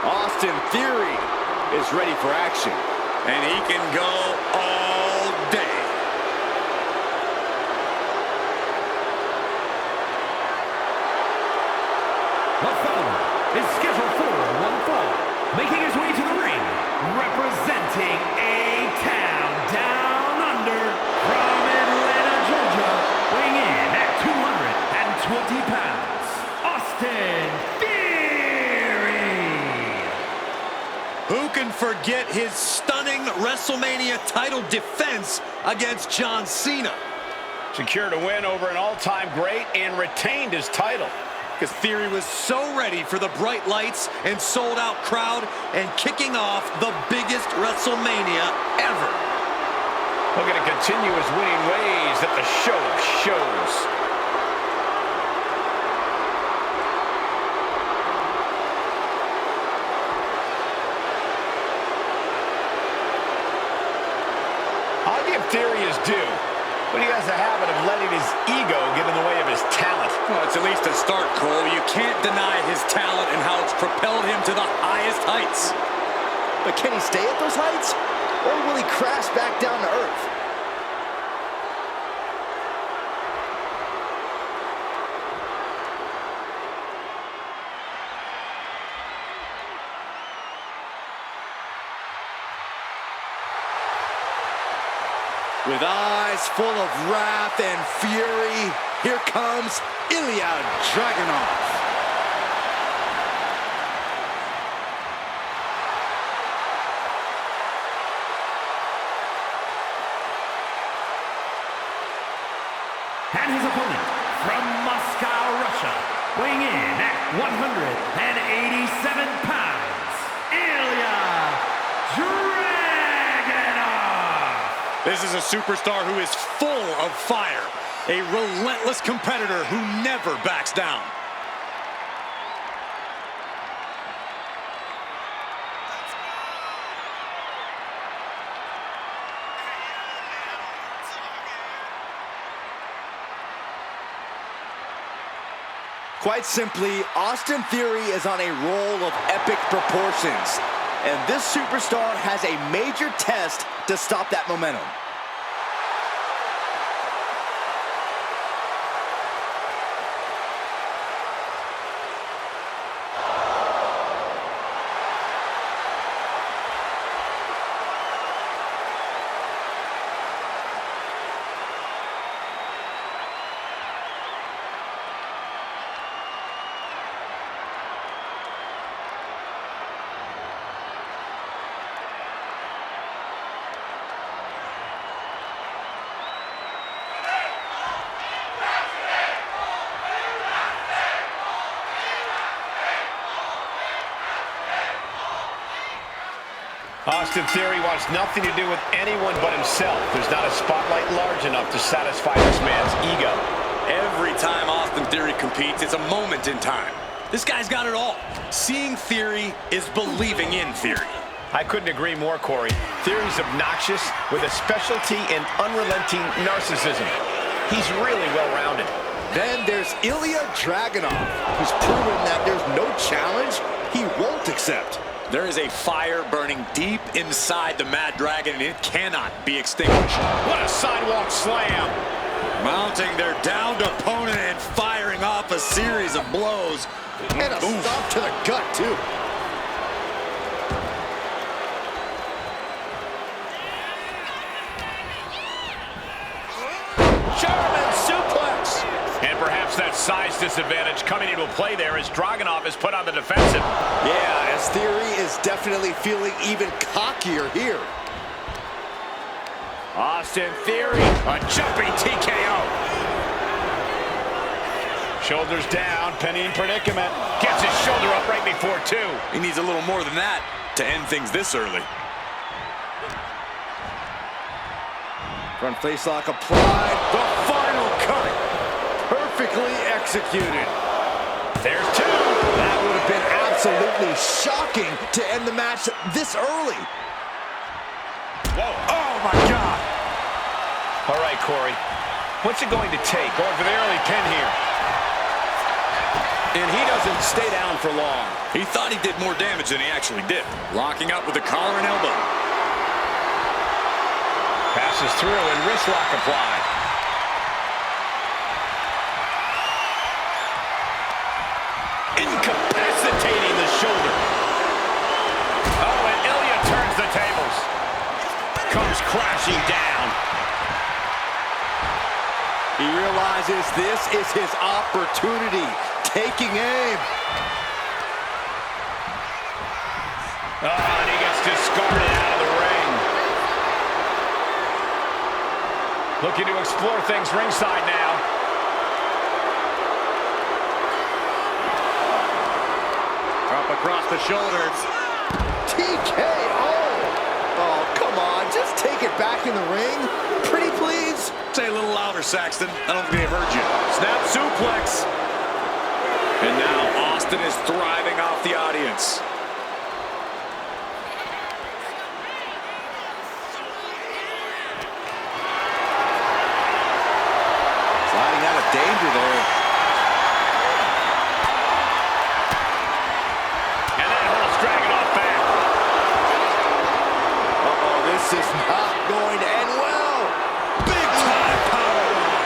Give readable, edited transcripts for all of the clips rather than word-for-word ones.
Austin Theory is ready for action. And he can go all day. The following is scheduled for one fall, making his way to the ring, representing A-Town Down Under from Atlanta, Georgia, weighing in at 220 pounds, Austin Theory. Who can forget his stunning WrestleMania title defense against John Cena? Secured a win over an all-time great and retained his title. Because Theory was so ready for the bright lights and sold-out crowd and kicking off the biggest WrestleMania ever. Looking to continue his winning ways at the show of shows. I'll give Theory his due, but he has a habit of letting his ego get in the way of his talent. Well, it's at least a start, Cole. You can't deny his talent and how it's propelled him to the highest heights. But can he stay at those heights? Or will he crash back down to earth? With eyes full of wrath and fury, here comes Ilja Dragunov. And his opponent from Moscow, Russia, weighing in at 187 pounds, Ilja Dragunov. This is a superstar who is full of fire, a relentless competitor who never backs down. Quite simply, Austin Theory is on a roll of epic proportions. And this superstar has a major test to stop that momentum. Austin Theory wants nothing to do with anyone but himself. There's not a spotlight large enough to satisfy this man's ego. Every time Austin Theory competes, it's a moment in time. This guy's got it all. Seeing Theory is believing in Theory. I couldn't agree more, Corey. Theory's obnoxious with a specialty in unrelenting narcissism. He's really well-rounded. Then there's Ilja Dragunov, who's proven that there's no challenge he won't accept. There is a fire burning deep inside the Mad Dragon, and it cannot be extinguished. What a sidewalk slam! Mounting their downed opponent and firing off a series of blows. And a stop to the gut, too. German suplex! And perhaps that size disadvantage coming into play there as Dragunov is put on the defensive. Yeah, as Theory is definitely feeling even cockier here. Austin Theory, a jumping TKO. Shoulders down, pending predicament. Gets his shoulder up right before two. He needs a little more than that to end things this early. Front facelock applied. The final cut. Perfectly executed. There's two. That would have been absolutely shocking to end the match this early. Whoa. Oh, my God. All right, Corey. What's it going to take? Going for the early pin here. And he doesn't stay down for long. He thought he did more damage than he actually did. Locking up with the collar and elbow. Passes through and wrist lock applied. Incapacitating the shoulder. Oh, and Ilja turns the tables. Comes crashing down. He realizes this is his opportunity. Taking aim. Oh, and he gets discarded out of the ring. Looking to explore things ringside now. Up across the shoulders. TKO. Oh, come on. Just take it back in the ring. Pretty please. Say a little louder, Saxton. I don't think they heard you. Snap suplex. And now Austin is thriving off the audience. Sliding out of danger there. And that holds Dragunov back. Uh-oh, this is not going to end well. Big time powerbomb.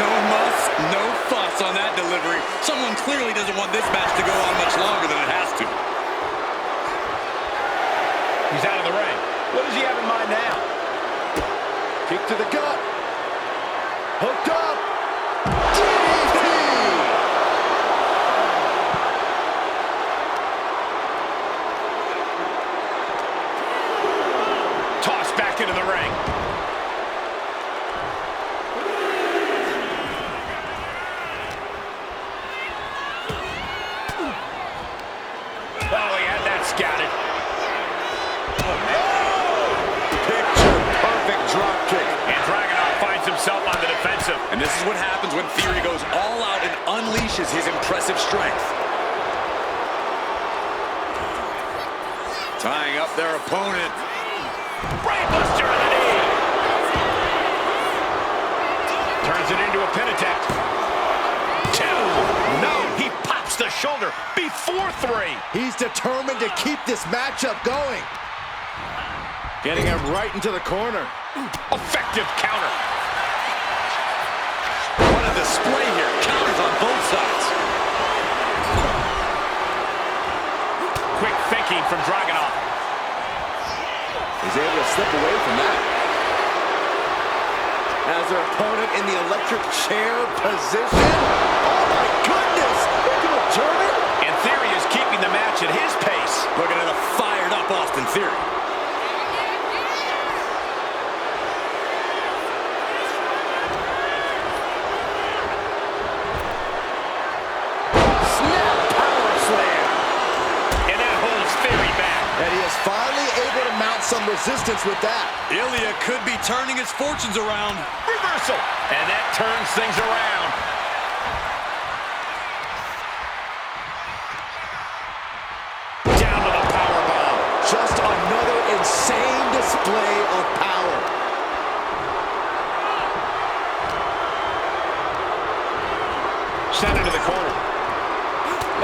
No muss, no fuss on that delivery. Someone clearly doesn't want this match to go on much longer than it has to. He's out of the ring. What does he have in mind now? Kick to the gut. Hooked up. DDT. Tossed back into the ring. Oh, he had that scouted. Picture perfect drop kick. And Dragunov finds himself on the defensive. And this is what happens when Theory goes all out and unleashes his impressive strength. Tying up their opponent. Brainbuster in the knee. Turns it into a pin attempt. 2. No, he pops the shoulder before 3. He's determined to keep this matchup going. Getting him right into the corner. Effective counter. What a display here. Counters on both sides. Quick thinking from Dragunov. He's able to slip away from that. Has their opponent in the electric chair position. Oh my goodness! Into a German? And Theory is keeping the match at his pace. Looking at a fired up Austin Theory. Snap power slam. And that holds Theory back. And he is finally able to mount some resistance with that. Ilja could be turning his fortunes around. Reversal. And that turns things around. Down with a powerbomb. Just another insane display of power. Sent into the corner.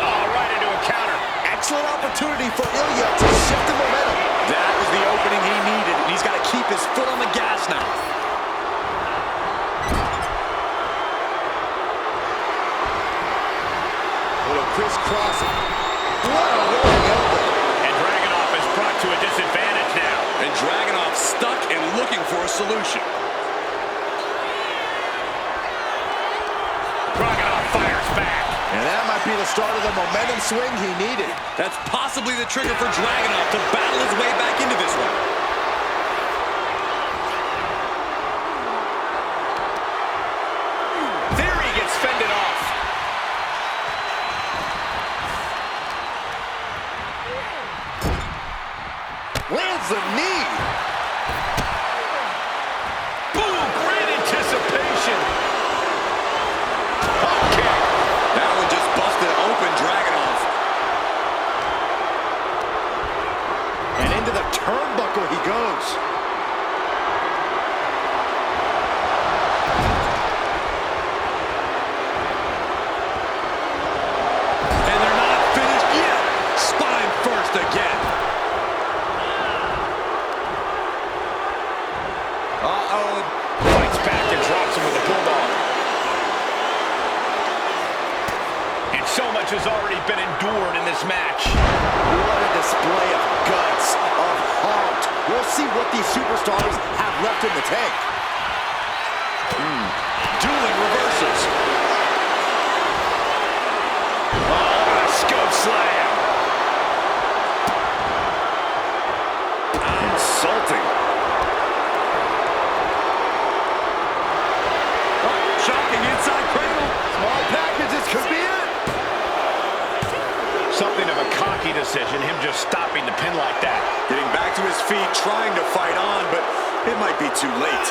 Oh, right into a counter. Excellent opportunity for Ilja to shift the momentum. That was the opening he needed, and he's got to keep his foot on the gas now. Little crisscrossing. What a rolling elbow. And Dragunov is brought to a disadvantage now. And Dragunov stuck and looking for a solution. Dragunov fires back. And that might be the start of the momentum swing he needed. That's possibly the trigger for Dragunov to battle his way back into this one. Theory gets fended off. Lands the knee. Boom, great anticipation. Okay. That one just busted open Dragunov. And into the turnbuckle So much has already been endured in this match. What a display of guts, of heart. We'll see what these superstars have left in the tank. Dueling reversals. Oh, a scope slam. Insulting. Shocking inside cradle. Small packages could be it. Something of a cocky decision, him just stopping the pin like that. Getting back to his feet, trying to fight on, but it might be too late.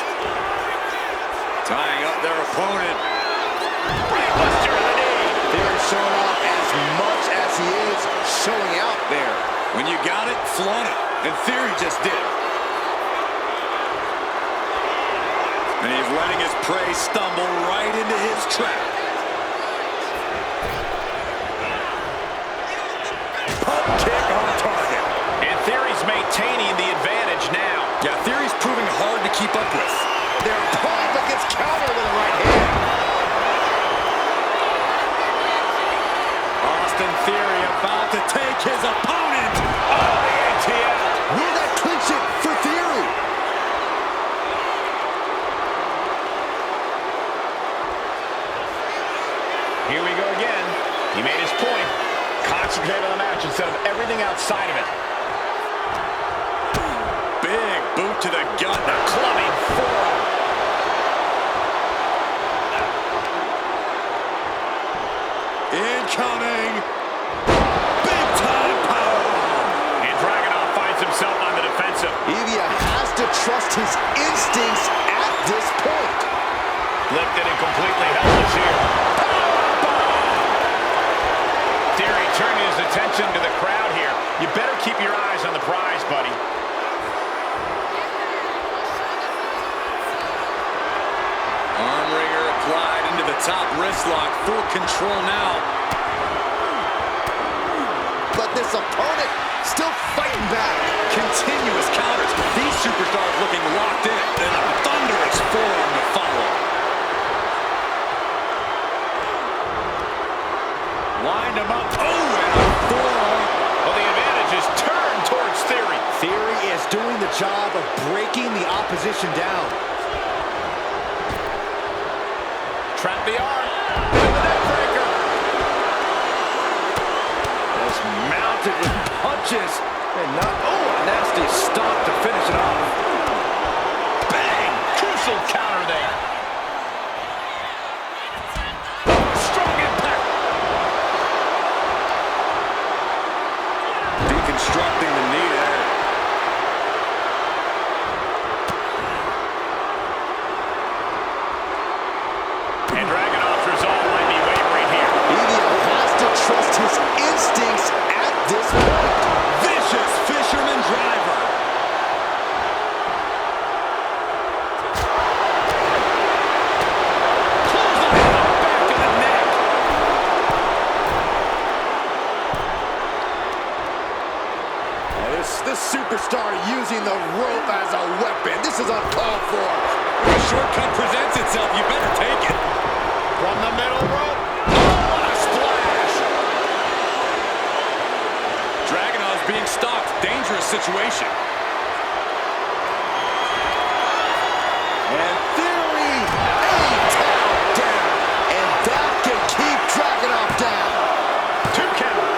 Tying up their opponent. Brainbuster of the knee. They're showing off as much as he is showing out there. When you got it, flaunt it. And Theory just did. And he's letting his prey stumble right into his trap. Pump kick on target. And Theory's maintaining the advantage now. Yeah, Theory's proving hard to keep up with. Their opponent gets countered with a right hand. Austin Theory about to take his opponent. Oh, the ATL. Will that clinch it for Theory? Here we go again. He made his point. Concentrate on the match instead of everything outside of it. Big boot to the gut. The clubbing forearm. Incoming. Big time powerbomb. And Dragunov finds himself on the defensive. Ilja has to trust his instincts at this point. Lifted and completely helpless here. Theory turning his attention to the crowd here. You better keep your eyes on the prize, buddy. Arm wringer applied into the top wrist lock. Full control now. But this opponent still fighting back. Continuous counters. These superstars looking locked in. And a thunderous forearm to follow. Wind him up. Oh, and a forearm. Well, the advantage is turned towards Theory. Theory is doing the job of breaking the opposition down. Trap the arm. With the neck breaker. Just mounted with punches. And not, oh, a nasty stop to finish it off. Bang! Crucial counter there. Strong impact. Deconstructing the knee there. And Dragunov's resolve might be wavering here. Ilja has to trust his instincts at this point. Vicious fisherman driver. Clothesline in the back of the neck. This superstar using the rope as a weapon. This is uncalled for. If a shortcut presents itself, you better take it. From the middle rope. Oh, what a splash. Dragunov's being stopped. Dangerous situation. And Theory, a tap down. And that can keep Dragunov down. 2 count.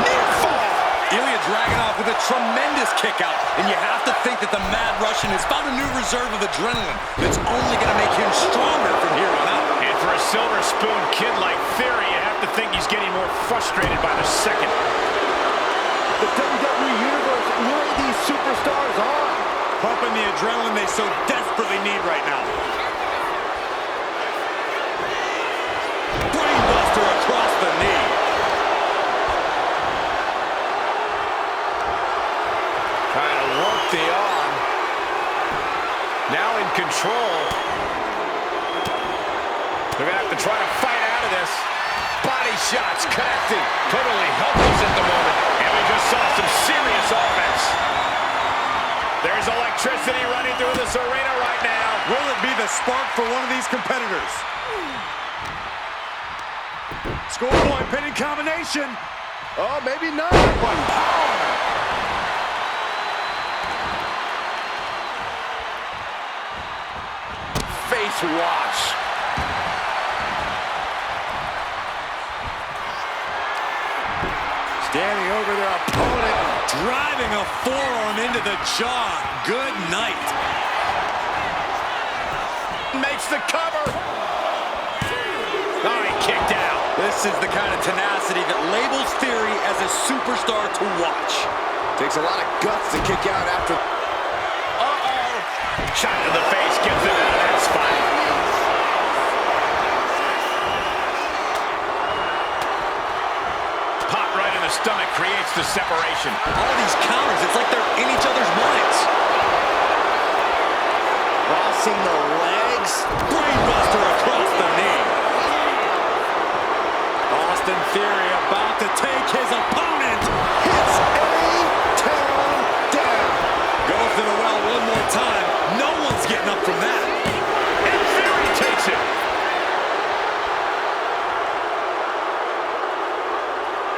Near fall. Ilja Dragunov with a tremendous kick out. And you have to think that the Mad Russian has found a new reserve of adrenaline that's only going to make him stronger from here on out. And for a silver spoon kid like Theory, you have to think he's getting more frustrated by the second. The WWE Universe luring these superstars on. Pumping the adrenaline they so desperately need right now. Brainbuster across the knee. Trying to work the arm. Now in control. They're going to have to try to fight out of this. Body shots connecting. Totally helpless at the moment. And we just saw some serious offense. There's electricity running through this arena right now. Will it be the spark for one of these competitors? Schoolboy pinning combination. Oh, maybe not. But power. Face watch. Standing over their opponent, driving a forearm into the jaw. Good night. Makes the cover. Oh, he kicked out. This is the kind of tenacity that labels Theory as a superstar to watch. Takes a lot of guts to kick out after. Uh-oh. Shot to the face gets him out of that spot. Pop right in the stomach creates the separation. All these counters, it's like they're in each other's minds. Crossing the legs. Brainbuster across the knee. Austin Theory about to take his opponent. Hits A-Town down. Goes to the well one more time. No one's getting up from that. And Theory takes it.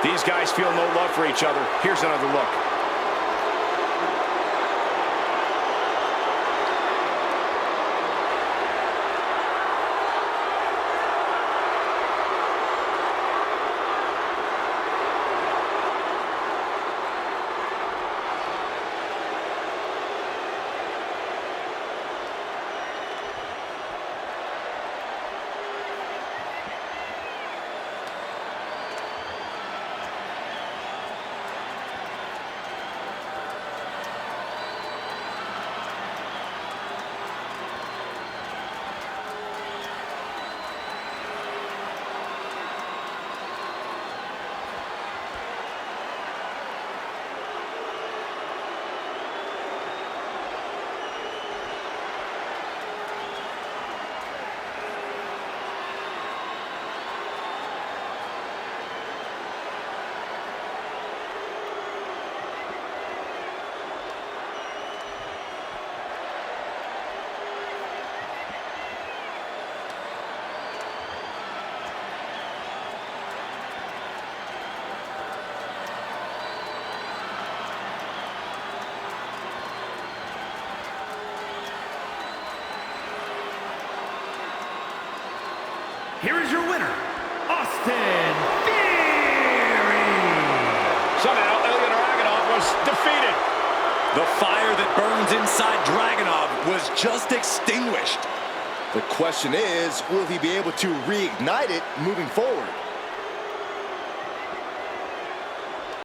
These guys feel no love for each other. Here's another look. Here is your winner, Austin Theory. Somehow, Ilja Dragunov was defeated. The fire that burns inside Dragunov was just extinguished. The question is, will he be able to reignite it moving forward?